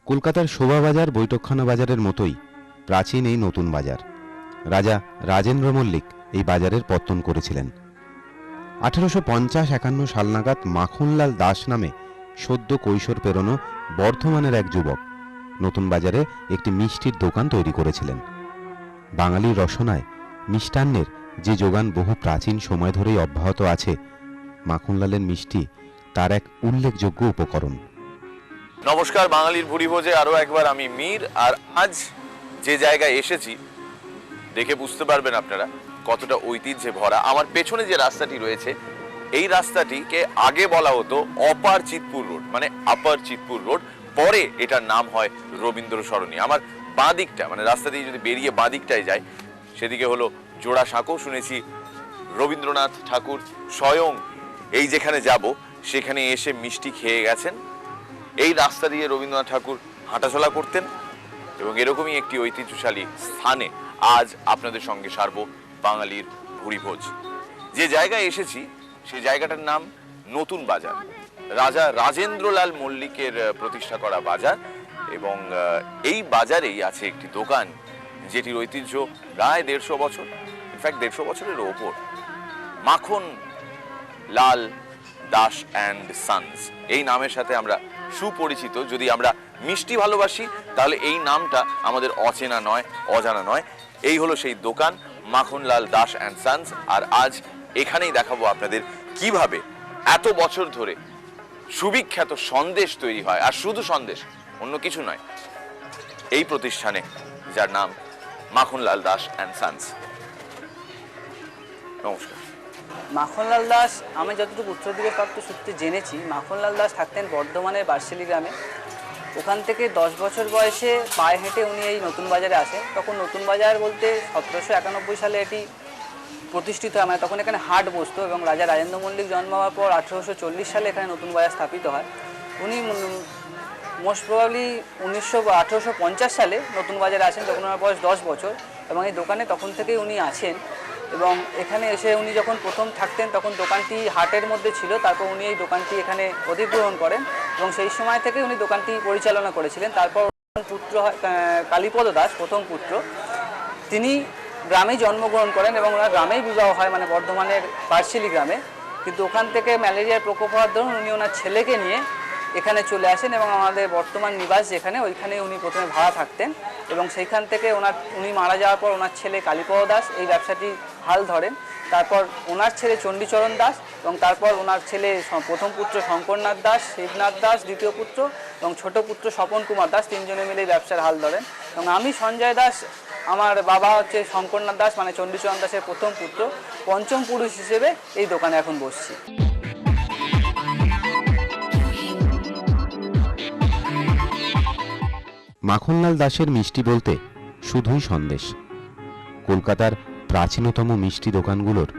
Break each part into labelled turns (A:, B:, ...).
A: কলকাতার শোভাবাজার বৈঠকখানা বাজারের মতোই প্রাচীন এই নতুন বাজার। রাজা রাজেন্দ্র মল্লিক এই বাজারের পত্তন করেছিলেন। 1850-51 সাল নাগাদ মাখনলাল দাস নামে সদ্য কৈশোর পেরোনো বর্ধমানের এক যুবক নতুন বাজারে একটি মিষ্টির দোকান তৈরি করেছিলেন। বাঙালির রসনায় মিষ্টান্নের যে যোগান বহু প্রাচীন সময় ধরেই অব্যাহত আছে, মাখনলালের মিষ্টি তার এক উল্লেখযোগ্য উপকরণ।
B: নমস্কার, বাঙালির ভুরিভোজে আরো একবার আমি মীর। আর আজ যে জায়গায় এসেছি দেখে বুঝতে পারবেন আপনারা কতটা ঐতিহ্যে ভরা। আমার পেছনে যে রাস্তাটি রয়েছে এই রাস্তাটিকে আগে বলা হতো অপার চিতপুর রোড, মানে আপার চিতপুর রোড। পরে এটার নাম হয় রবীন্দ্র সরণি। আমার বাঁ দিকটা, মানে রাস্তা দিয়ে যদি বেরিয়ে বাঁ দিকটায় যায়, সেদিকে হলো জোড়া সাঁকো। শুনেছি রবীন্দ্রনাথ ঠাকুর স্বয়ং এই যেখানে যাব সেখানে এসে মিষ্টি খেয়ে গেছেন। এই রাস্তা দিয়ে রবীন্দ্রনাথ ঠাকুর হাঁটাচলা করতেন এবং এরকমই একটি ঐতিহ্যশালী স্থানে আজ আপনাদের সঙ্গে সারব বাঙালির ভুরিভোজ। যে জায়গায় এসেছি সেই জায়গাটার নাম নতুন বাজার। রাজা রাজেন্দ্রলাল মল্লিকের প্রতিষ্ঠা করা বাজার, এবং এই বাজারেই আছে একটি দোকান যেটির ঐতিহ্য প্রায় 150 বছর, ইনফ্যাক্ট 150 বছরেরও ওপর। মাখন লাল দাস অ্যান্ড সন্স এই নামের সাথে আমরা সুপরিচিত। যদি আমরা মিষ্টি ভালোবাসি তাহলে এই নামটা আমাদের অচেনা নয়, অজানা নয়। এই হলো সেই দোকান, মাখনলাল দাস অ্যান্ড সন্স। আর আজ এখানেই দেখাবো আপনাদের কিভাবে এত বছর ধরে সুবিখ্যাত সন্দেশ তৈরি হয়। আর শুধু সন্দেশ, অন্য কিছু নয়, এই প্রতিষ্ঠানে যার নাম মাখনলাল দাস অ্যান্ড সন্স। নমস্কার।
C: মাখনলাল দাস, আমি যতটুকু উত্তরদিকে প্রাপ্ত সূত্রে জেনেছি, মাখনলাল দাস থাকতেন বর্ধমানের বার্শেলি গ্রামে। ওখান থেকে 10 বছর বয়সে পায়ে হেঁটে উনি এই নতুন বাজারে আসেন। তখন নতুন বাজার বলতে 1791 সালে এটি প্রতিষ্ঠিত হয়, মানে তখন এখানে হাট বসতো। এবং রাজা রাজেন্দ্র মল্লিক জন্ম হওয়ার পর 1840 সালে এখানে নতুন বাজার স্থাপিত হয়। উনি মোস্ট প্রবাবলি 1850 সালে নতুন বাজারে আসেন, তখন ওনার বয়স 10 বছর। এবং এই দোকানে তখন থেকেই উনি আছেন। এবং এখানে এসে উনি যখন প্রথম থাকতেন তখন দোকানটি হাটের মধ্যে ছিল। তারপর উনি এই দোকানটি এখানে অধিগ্রহণ করেন এবং সেই সময় থেকে উনি দোকানটি পরিচালনা করেছিলেন। তারপর পুত্র হয় কালীপদ দাস, প্রথম পুত্র। তিনি গ্রামেই জন্মগ্রহণ করেন এবং ওনার গ্রামেই বিবাহ হয়, মানে বর্ধমানের বার্শেলি গ্রামে। কিন্তু ওখান থেকে ম্যালেরিয়ার প্রকোপ হওয়ার দরুন উনি ওনার ছেলেকে নিয়ে এখানে চলে আসেন এবং আমাদের বর্তমান নিবাস যেখানে, ওইখানে উনি প্রথমে ভাড়া থাকতেন। এবং সেইখান থেকে উনি মারা যাওয়ার পর ওনার ছেলে কালীপদ দাস এই ব্যবসাটি হাল ধরেন। তারপর ওনার ছেলে চণ্ডীচরণ দাস, এবং তারপর ওনার ছেলে প্রথম পুত্র শঙ্করনাথ দাস, শিবনাথ দাস দ্বিতীয় পুত্র, এবং ছোট পুত্র স্বপন কুমার দাস, তিনজনে মিলে ব্যবসার হাল ধরেন। এবং আমি সঞ্জয় দাস, আমার বাবা হচ্ছে শঙ্করনাথ দাস মানে চণ্ডীচরণ দাসের প্রথম পুত্র, পঞ্চম পুরুষ হিসেবে এই দোকানে এখন বসছি।
A: মাখনলাল দাসের মিষ্টি বলতে শুধুই সন্দেশ। কলকাতার প্রাচীনতম মিষ্টি দোকানগুলোর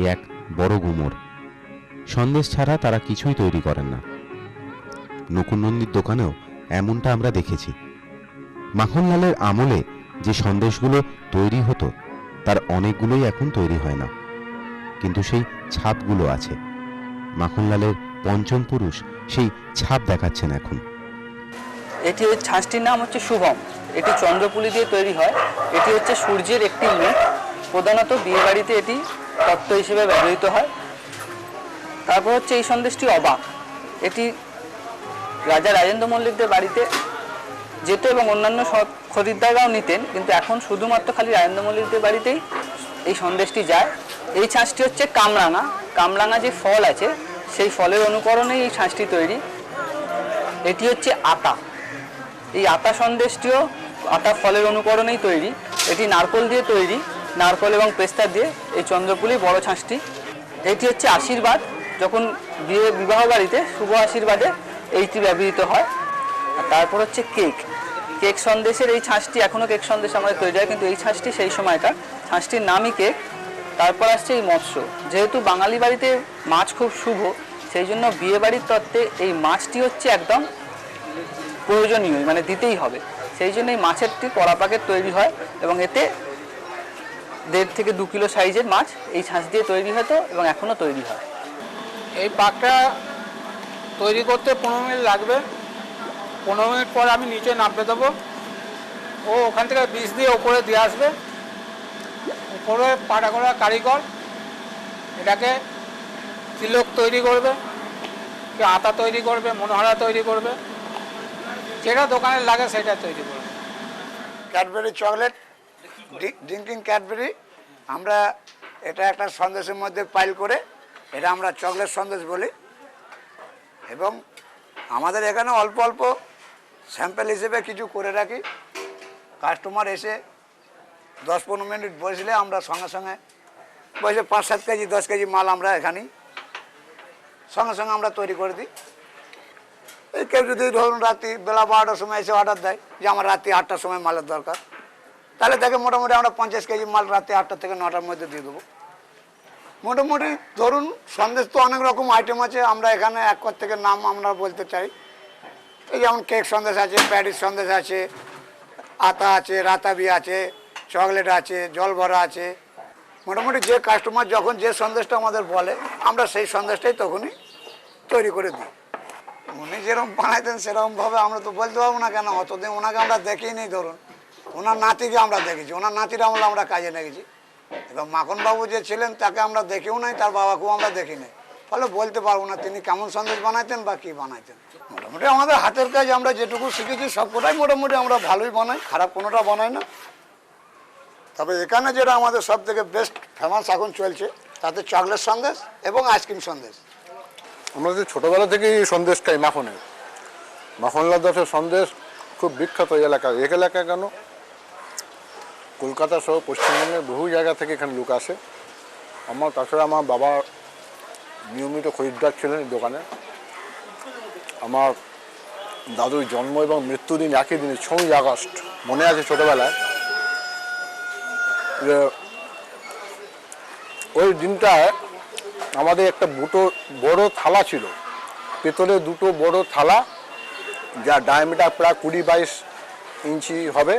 A: এ এক বড় গুমর। সন্দেশ ছাড়া তারা কিছুই তৈরি করেন না। নকুননন্দীর দোকানেও এমনটা আমরা দেখেছি। মাখনলালের আমলে যে সন্দেশগুলো তৈরি হতো তার অনেকগুলোই এখন তৈরি হয় না, কিন্তু সেই ছাপগুলো আছে। মাখনলালের পঞ্চম পুরুষ সেই ছাপ দেখাচ্ছেন এখন।
C: এটি ওই ছাঁচটির নাম হচ্ছে শুভম। এটি চন্দ্রপুলি দিয়ে তৈরি হয়। এটি হচ্ছে সূর্যের একটি মুখ। প্রধানত বিয়েবাড়িতে এটি তত্ত্ব হিসেবে ব্যবহৃত হয়। তারপর হচ্ছে এই সন্দেশটি অবাক। এটি রাজা রাজেন্দ্র মল্লিকদের বাড়িতে যেত এবং অন্যান্য সব খরিদ্দাররাও নিতেন, কিন্তু এখন শুধুমাত্র খালি রাজেন্দ্র মল্লিকদের বাড়িতেই এই সন্দেশটি যায়। এই ছাঁচটি হচ্ছে কামরাঙা। কামরাঙা যে ফল আছে সেই ফলের অনুকরণেই এই ছাঁচটি তৈরি। এটি হচ্ছে আতা। এই আতা সন্দেশটিও আতা ফলের অনুকরণেই তৈরি। এটি নারকোল দিয়ে তৈরি, নারকোল এবং পেস্তা দিয়ে এই চন্দ্রপুলি বড় ছাঁচটি। এটি হচ্ছে আশীর্বাদ। যখন বিবাহ বাড়িতে শুভ আশীর্বাদে এইটি ব্যবহৃত হয়। আর তারপর হচ্ছে কেক। কেক সন্দেশের এই ছাঁচটি এখনও কেক সন্দেশ আমাদের তৈরি হয়, কিন্তু এই ছাঁচটি সেই সময়কার। ছাঁচটির নামই কেক। তারপর আসছে এই মৎস্য। যেহেতু বাঙালি বাড়িতে মাছ খুব শুভ, সেই জন্য বিয়েবাড়ির তত্ত্বে এই মাছটি হচ্ছে একদম প্রয়োজনীয়, মানে দিতেই হবে। সেই জন্য এই মাছেরটি কড়া পাকের তৈরি হয় এবং এতে 1.5 থেকে 2 কিলো সাইজের মাছ এই ছাঁচ দিয়ে তৈরি হতো এবং এখনও তৈরি হয়।
D: এই পাকটা তৈরি করতে 15 মিনিট লাগবে। 15 মিনিট পর আমি নিচে নামতে দেবো, ও ওখান থেকে বীজ দিয়ে ওপরে দিয়ে আসবে। উপরে পাটাগোড়া কারিগর এটাকে তিলক তৈরি করবে, কেউ আতা তৈরি করবে, মনোহরা তৈরি করবে, যেটা দোকানে লাগে সেটা তৈরি করবে।
E: ক্যাডবেরি চকলেট, ড্রিঙ্কিং ক্যাডবেরি, আমরা এটা একটা সন্দেশের মধ্যে পাইল করে এটা আমরা চকলেট সন্দেশ বলি। এবং আমাদের এখানে অল্প অল্প স্যাম্পেল হিসেবে কিছু করে রাখি, কাস্টমার এসে 10-15 মিনিট বসলে আমরা সঙ্গে সঙ্গে বসে 5-7 কেজি 10 কেজি মাল আমরা এখানেই সঙ্গে সঙ্গে আমরা তৈরি করে দিই। এই কেউ যদি ধরুন রাত্রি বেলা 12টার সময় এসে অর্ডার দেয় যে আমার রাত্রি 8টার সময় মালের দরকার, তাহলে তাকে মোটামুটি আমরা 50 কেজি মাল রাত্রি 8টা থেকে 9টার মধ্যে দিয়ে দেবো। মোটামুটি ধরুন সন্দেশ তো অনেক রকম আইটেম আছে, আমরা এখানে এক কর থেকে নাম আমরা বলতে চাই। এই যেমন কেক সন্দেশ আছে, প্যাটিস সন্দেশ আছে, আতা আছে, রাতাবি আছে, চকলেট আছে, জল ভরা আছে। মোটামুটি যে কাস্টমার যখন যে সন্দেশটা আমাদের বলে আমরা সেই সন্দেশটাই তখনই তৈরি করে দিই। উনি যেরকম বানাইতেন সেরকমভাবে আমরা তো বলতে পারবো না, কেন অতদিন ওনাকে আমরা দেখিই নেই। ধরুন ওনার নাতিকে আমরা দেখেছি, ওনার নাতির আমলে আমরা কাজে লেগেছি। এবার মাখনবাবু যে ছিলেন তাকে আমরা দেখেও নাই, তার বাবাকেও আমরা দেখি নাই, ফলে বলতে পারবো না তিনি কেমন সন্দেশ বানাইতেন বা কী বানাইতেন। মোটামুটি আমাদের হাতের কাজ আমরা যেটুকু শিখেছি সবকটাই মোটামুটি আমরা ভালোই বানাই, খারাপ কোনোটা বানাই না। তবে এখানে যেটা আমাদের সব থেকে বেস্ট ফেমাস এখন চলছে তাতে চকলেট সন্দেশ এবং আইসক্রিম সন্দেশ।
F: আমরা যে ছোটোবেলা থেকেই সন্দেশ খাই মাখনের, মাখনলাল দাসের সন্দেশ খুব বিখ্যাত এই এলাকা। এক এলাকা কেন, কলকাতা সহ পশ্চিমবঙ্গের বহু জায়গা থেকে এখানে লোক আসে। আমার তাছাড়া আমার বাবা নিয়মিত খরিদ্দার ছিলেন এই দোকানে। আমার দাদুর জন্ম এবং মৃত্যুদিন একই দিনে 6ই আগস্ট মনে আছে ছোটোবেলায়। যে ওই দিনটায় আমাদের একটা বড় থালা ছিল, পেতলের দুটো বড় থালা, যা ডায়ামিটার প্রায় 20-22 ইঞ্চি হবে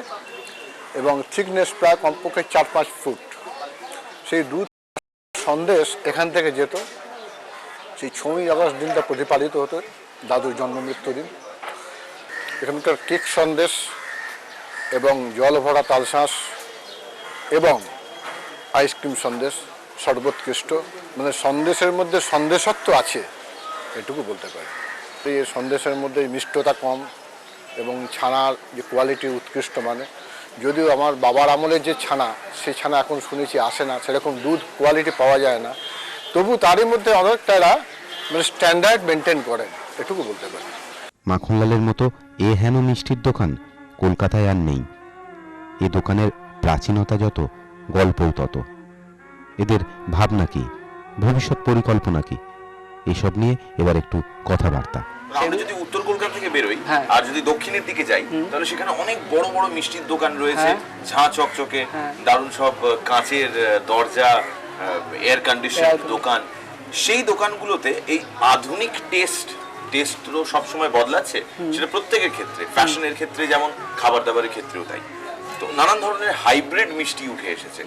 F: এবং থিকনেস প্রায় কমপক্ষে 4-5 ফুট। সেই দুধ সন্দেশ এখান থেকে যেত। সেই 6ই আগস্ট দিনটা প্রতিপালিত হতো, দাদুর জন্ম মৃত্যুদিন। এখানকার কেক সন্দেশ এবং জল ভরা তালশাঁস এবং আইসক্রিম সন্দেশ সর্বোৎকৃষ্ট। মানে সন্দেশের মধ্যে সন্দেশত্ব আছে এটুকু বলতে পারি। এই সন্দেশের মধ্যে মিষ্টতা কম এবং ছানার যে কোয়ালিটি উৎকৃষ্ট। মানে যদিও আমার বাবার আমলের যে ছানা, সেই ছানা এখন শুনেছি আসে না, সেরকম দুধ কোয়ালিটি পাওয়া যায় না, তবু তারই মধ্যে অনেকটা মানে স্ট্যান্ডার্ড মেনটেন করেন, এটুকু বলতে পারি।
A: মাখনলালের মতো এ হেন মিষ্টির দোকান কলকাতায় আর নেই। এ দোকানের প্রাচীনতা যত, গল্পও তত। এদের ভাবনা কি, ভবিষ্যৎ পরিকল্পনা কি, এসব নিয়ে এবার একটু কথাবার্তা।
B: আমরা যদি উত্তর কলকাতা থেকে বেরোই
C: হ্যাঁ।
B: আর যদি দক্ষিণের দিকে যাই তাহলে সেখানে অনেক বড় বড় মিষ্টির দোকান রয়েছে,
C: হ্যাঁ।
B: ঝাঁ চকচকে, দারুণ সব কাঁচের দরজা, এয়ার কন্ডিশন দোকান। সেই দোকানগুলোতে এই আধুনিক টেস্ট তো সবসময় বদলাচ্ছে, সেটা প্রত্যেকের ক্ষেত্রে, ফ্যাশনের ক্ষেত্রে যেমন খাবার দাবারের ক্ষেত্রেও তাই। তো নানান ধরনের হাইব্রিড মিষ্টি উঠে এসেছে,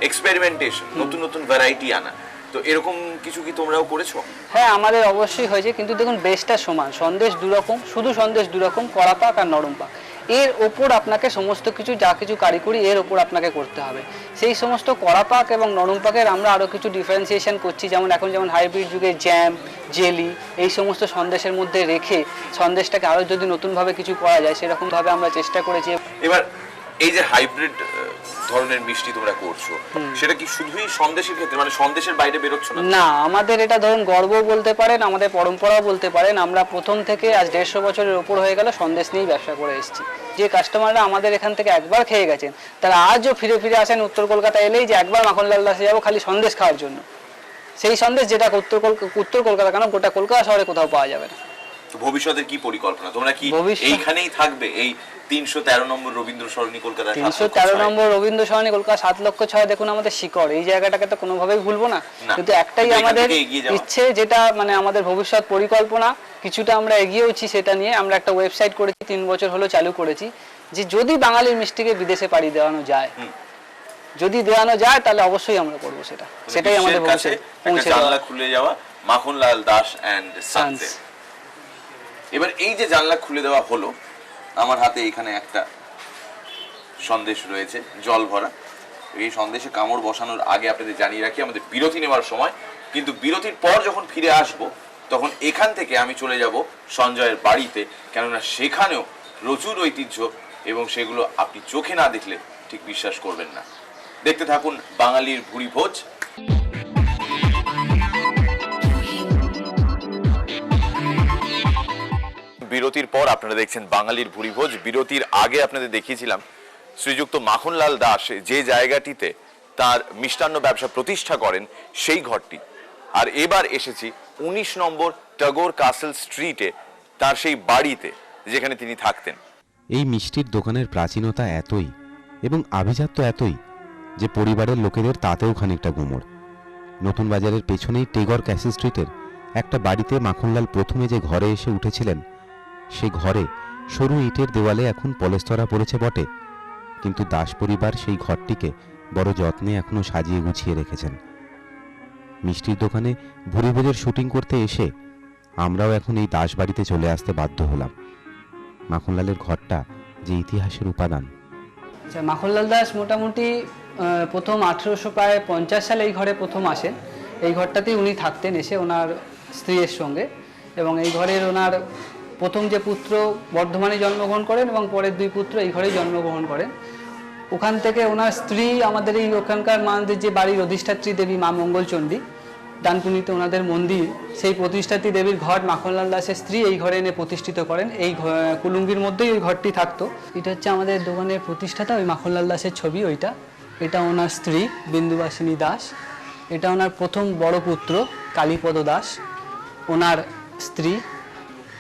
B: এক্সপেরিমেন্টেশন, নতুন নতুন ভ্যারাইটি আনা। তো এরকম কিছু কি তোমরাও করেছো?
C: হ্যাঁ, আমাদের অবশ্যই হয়েছে, কিন্তু দেখুন বেসটা সমান। সন্দেশ দুরকম, শুধু সন্দেশ দুরকম, কড়া পাক আর নরম পাক। এর ওপর আপনাকে সমস্ত কিছু, যা কিছু কারিগরি এর ওপর আপনাকে করতে হবে। সেই সমস্ত কড়া পাক এবং নরম পাকের আমরা আরও কিছু ডিফারেন্সিয়েশন করছি। যেমন এখন যেমন হাইব্রিড যুগে জ্যাম, জেলি এই সমস্ত সন্দেশের মধ্যে রেখে সন্দেশটাকে আরও যদি নতুনভাবে কিছু করা যায় সেরকমভাবে আমরা চেষ্টা করেছি।
B: এবার এই যে হাইব্রিড ধরনের মিষ্টি তোমরা করছো, সেটা কি শুধুই সন্দেশের ক্ষেত্রে, মানে সন্দেশের বাইরে বেরোচ্ছ না?
C: না, আমাদের এটা ধরুন গর্ব বলতে পারেন, আমাদের পরম্পরাও বলতে পারেন। আমরা প্রথম থেকে আজ 150 বছরের ওপর হয়ে গেল সন্দেশ নিয়েই ব্যবসা করে এসেছি। যে কাস্টমাররা আমাদের এখান থেকে একবার খেয়ে গেছেন তারা আজও ফিরে ফিরে আসেন উত্তর কলকাতা এলেই যে একবার মাখনলাল দাসে যাবো খালি সন্দেশ খাওয়ার জন্য। সেই সন্দেশ যেটা উত্তর কলকাতা কেন গোটা কলকাতা শহরে কোথাও পাওয়া যাবে না।
B: ভবিষ্যতের কি পরিকল্পনা? তোমরা কি
C: ভবিষ্যৎ-
B: এইখানেই থাকবে, এই 313 নম্বর রবীন্দ্র সরণি কলকাতা?
C: 313 নম্বর রবীন্দ্র সরণি কলকাতা 7,06,000 দেখুন আমাদের শিকড়। এই জায়গাটাকে তো কোনোভাবেই ভুলবো না। কিন্তু একটাই
B: কিন্তু এখান
C: আমাদের
B: থেকে এগিয়ে যাওয়া।
C: ইচ্ছে, যেটা মানে আমাদের ভবিষ্যৎ পরিকল্পনা, কিছুটা আমরা এগিয়েওছি সেটা নিয়ে। আমরা একটা ওয়েবসাইট করেছি, 3 বছর হলো চালু করেছি, যে যদি বাঙালির মিষ্টিকে বিদেশে পাড়ি দেওয়ানো যায়, যদি দেওয়ানো যায় তাহলে অবশ্যই আমরা করবো সেটা। সেটাই আমাদের ভবিষ্যৎ পৌঁছে দেওয়া।
B: জানলা খুলে যাওয়া Makhanlal Das and sons.
C: Sons।
B: এবার এই যে জানলা খুলে দেওয়া হলো, আমার হাতে এখানে একটা সন্দেশ রয়েছে জল ভরা। এই সন্দেশে কামড় বসানোর আগে আপনাদের জানিয়ে রাখি আমাদের বিরতি নেওয়ার সময়, কিন্তু বিরতির পর যখন ফিরে আসব তখন এখান থেকে আমি চলে যাব সঞ্জয়ের বাড়িতে, কেননা সেখানেও প্রচুর ঐতিহ্য এবং সেগুলো আপনি চোখে না দেখলে ঠিক বিশ্বাস করবেন না। দেখতে থাকুন বাঙালির ভুরি ভোজ। বিরতির পর আপনারা দেখছেন বাঙালির ভুরি ভোজ। বিরতির আগে আপনাদের দেখিয়েছিলাম শ্রীযুক্ত মাখনলাল দাস যে জায়গাটিতে তার মিষ্টান্ন ব্যবসা প্রতিষ্ঠা করেন সেই ঘরটি। আর এবার এসেছি 19 নম্বর টাগোর কাসল স্ট্রিটে তার সেই বাড়িতে যেখানে তিনি থাকতেন।
A: এই মিষ্টির দোকানের প্রাচীনতা এতই এবং আভিজাত্য এতই যে পরিবারের লোকেদের তাতেও খানিকটা গুমর। নতুন বাজারের পেছনেই টেগর ক্যাসল স্ট্রিটের একটা বাড়িতে মাখনলাল প্রথমে যে ঘরে এসে উঠেছিলেন, সে ঘরে সরু ইটের দেওয়ালে এখন পলেস্তরা পড়েছে বটে, কিন্তু দাস পরিবার সেই ঘরটিকে বড় যত্নে এখনো সাজিয়ে গুছিয়ে রেখেছেন। মিষ্টির দোকানে ভুরি ভোজের শুটিং করতে এসে আমরাও এখন এই দাস বাড়িতে চলে আসতে বাধ্য হলাম। মাখনলালের ঘরটা যে ইতিহাসের উপাদান।
C: আচ্ছা, মাখনলাল দাস মোটামুটি প্রথম 1850 সালে এই ঘরে প্রথম আসেন। এই ঘরটাতেই উনি থাকতেন এসে ওনার স্ত্রীর সঙ্গে, এবং এই ঘরের ওনার প্রথম যে পুত্র বর্ধমানে জন্মগ্রহণ করেন এবং পরের 2 পুত্র এই ঘরেই জন্মগ্রহণ করেন। ওখান থেকে ওনার স্ত্রী আমাদের এই ওখানকার মানদের যে বাড়ির অধিষ্ঠাত্রী দেবী মা মঙ্গলচণ্ডী, ডানকুনিতে ওনাদের মন্দির, সেই প্রতিষ্ঠাত্রী দেবীর ঘর মাখনলাল দাসের স্ত্রী এই ঘরে এনে প্রতিষ্ঠিত করেন। এই কুলুঙ্গির মধ্যেই ওই ঘরটি থাকতো। এটা হচ্ছে আমাদের দোকানের প্রতিষ্ঠাতা ওই মাখনলাল দাসের ছবি ওইটা। এটা ওনার স্ত্রী বিন্দুবাসিনী দাস। এটা ওনার প্রথম বড় পুত্র কালীপদ দাস, ওনার স্ত্রী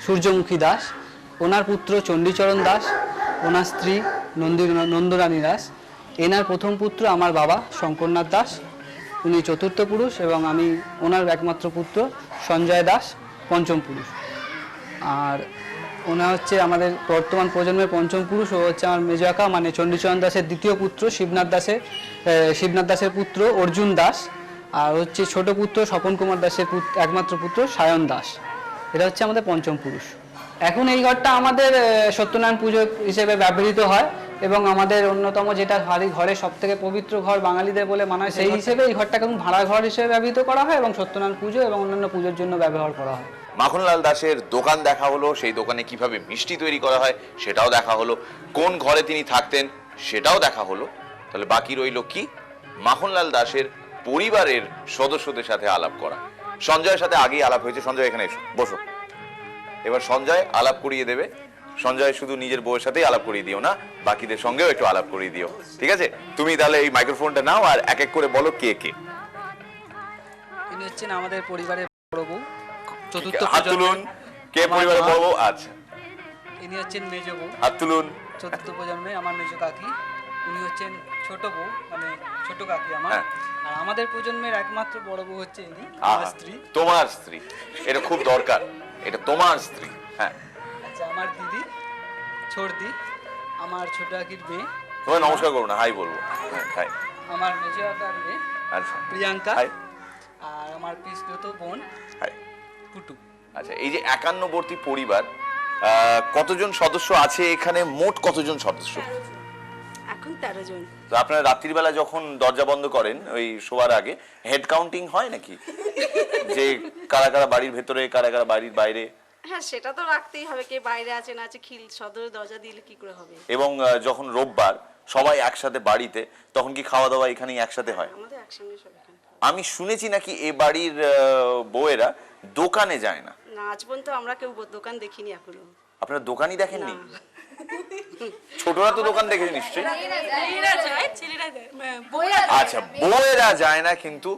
C: সূর্যমুখী দাস, ওনার পুত্র চণ্ডীচরণ দাস, ওনার স্ত্রী নন্দরানী দাস, এনার প্রথম পুত্র আমার বাবা শঙ্করনাথ দাস, উনি চতুর্থ পুরুষ, এবং আমি ওনার একমাত্র পুত্র সঞ্জয় দাস পঞ্চম পুরুষ। আর ওনার হচ্ছে আমাদের বর্তমান প্রজন্মের পঞ্চম পুরুষ। ও হচ্ছে আমার মেজো কাকা মানে চণ্ডীচরণ দাসের দ্বিতীয় পুত্র, শিবনাথ দাসের পুত্র অর্জুন দাস। আর হচ্ছে ছোট পুত্র স্বপন কুমার দাসের একমাত্র পুত্র সায়ন দাস। এটা হচ্ছে আমাদের পঞ্চম পুরুষ। এখন এই ঘরটা আমাদের সত্যনারায়ণ পুজো হিসেবে ব্যবহৃত হয়, এবং আমাদের অন্যতম যেটা ঘরে সব থেকে পবিত্র ঘর বাঙালিদের বলে মানা হয়, সেই হিসেবে এই ঘরটাকে ভাড়া ঘর হিসেবে ব্যবহৃত করা হয় এবং সত্যনারায়ণ পুজো এবং অন্যান্য পুজোর জন্য ব্যবহার করা হয়।
B: মাখনলাল দাসের দোকান দেখা হলো, সেই দোকানে কিভাবে মিষ্টি তৈরি করা হয় সেটাও দেখা হলো, কোন ঘরে তিনি থাকতেন সেটাও দেখা হলো। তাহলে বাকি রইল কি? মাখনলাল দাসের পরিবারের সদস্যদের সাথে আলাপ করা। সঞ্জয়ের সাথে আগেই আলাপ হয়েছে। সঞ্জয় এখানে এসো, বসো। এবার সঞ্জয় আলাপ করিয়ে দেবে। সঞ্জয় শুধু নিজের বউয়ের সাথেই আলাপ করিয়ে দিও না, বাকিদের সঙ্গেও একটু আলাপ করিয়ে দিও, ঠিক আছে? তুমি তাহলে এই মাইক্রোফোনটা নাও আর এক এক করে বলো কে কে।
C: ইনি হচ্ছেন আমাদের পরিবারের বড় বউ, চতুর্থ
B: হাত তুলুন। কে পরিবারের বড় বউ? আচ্ছা।
C: ইনি হচ্ছেন মেজো বউ,
B: হাত তুলুন।
C: চতুর্থ প্রজন্মে আমার মেজো কাকি। উনি হচ্ছেন ছোট বউ মানে ছোট কাকি আমার। আর আমাদের প্রজন্মের একমাত্র বড় বউ হচ্ছে ইনি, আমার স্ত্রী।
B: তোমার স্ত্রী, এটা খুব দরকার, এটা তোমার স্ত্রী। হ্যাঁ,
C: আচ্ছা, আমার দিদি ছোটদি, আমার ছোট কাকির মেয়ে।
B: তোমায় নমস্কার করবো না, হাই বলবো। হাই।
C: আমার মেজো কাকার মেয়ে
B: আচ্ছা,
C: প্রিয়াঙ্কা।
B: হাই।
C: আর আমার পিসতুত বোন
B: হাই।
C: পুটু।
B: আচ্ছা, এই যে 51বর্তী পরিবার, কতজন সদস্য আছে এখানে? মোট কতজন সদস্য?
G: এখন 13 জন।
B: তো আপনারা রাত্রিবেলা যখন দরজা বন্ধ করেন ওই শোয়ার আগে হেড কাউন্টিং হয় নাকি? যে কারা কারা বাড়ির ভেতরে, কারা কারা বাড়ির বাইরে?
G: হ্যাঁ, সেটা তো রাখতেই হবে, কে বাইরে আছে না আছে, খিল সদরে দরজা দিলে কি করে হবে।
B: এবং যখন রোববার সবাই একসাথে বাড়িতে, তখন কি খাওয়া দাওয়া এখানেই একসাথে হয়?
G: আমাদের একসঙ্গে সব এখানে।
B: আমি শুনেছি নাকি এ বাড়ির বউয়েরা দোকানে যায় না।
G: না, আজ পর্যন্ত আমরা কেউ দোকান দেখিনি এখনো।
B: আপনারা দোকানই দেখেননি? ছোটরা তো দোকান দেখেছে নিশ্চয়ই।
G: মেয়েরা যায়, ছেলেরা যায়।
B: আচ্ছা, বউয়েরা যায় না কিন্তু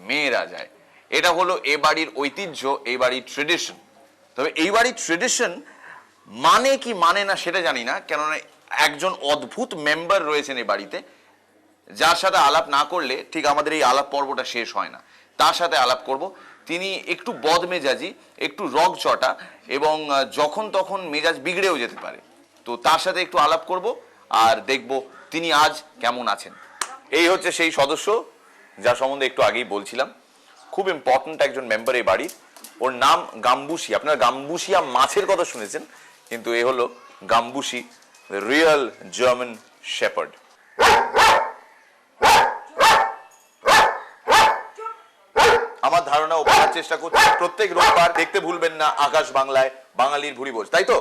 B: মেয়েরা যায়। এটা হলো এ বাড়ির ঐতিহ্য, এই বাড়ির ট্রেডিশন। তবে এই বাড়ির ট্রেডিশন মানে কি মানে না সেটা জানি না, কেননা একজন অদ্ভুত মেম্বার রয়েছেন এই বাড়িতে, যার সাথে আলাপ না করলে ঠিক আমাদের এই আলাপ পর্বটা শেষ হয় না। তার সাথে আলাপ করব। তিনি একটু বদমেজাজি, একটু রগচটা, এবং যখন তখন মেজাজ বিগড়েও যেতে পারে। তো তার সাথে একটু আলাপ করব আর দেখব তিনি আজ কেমন আছেন। এই হচ্ছে সেই সদস্য যার সম্বন্ধে একটু আগেই বলছিলাম। খুব ইম্পর্ট্যান্ট একজন মেম্বার এই বাড়ির। ওর নাম গাম্বুসিয়া। আপনারা গাম্বুসিয়া মাছের কথা শুনেছেন, কিন্তু এ হলো গাম্বুসি, রিয়েল জার্মান শেপার্ড। আমার ধারণা ও বলার চেষ্টা করছি প্রত্যেক রোববার দেখতে ভুলবেন না আকাশ বাংলায় বাঙালির ভুরিভোজ, তাই তো?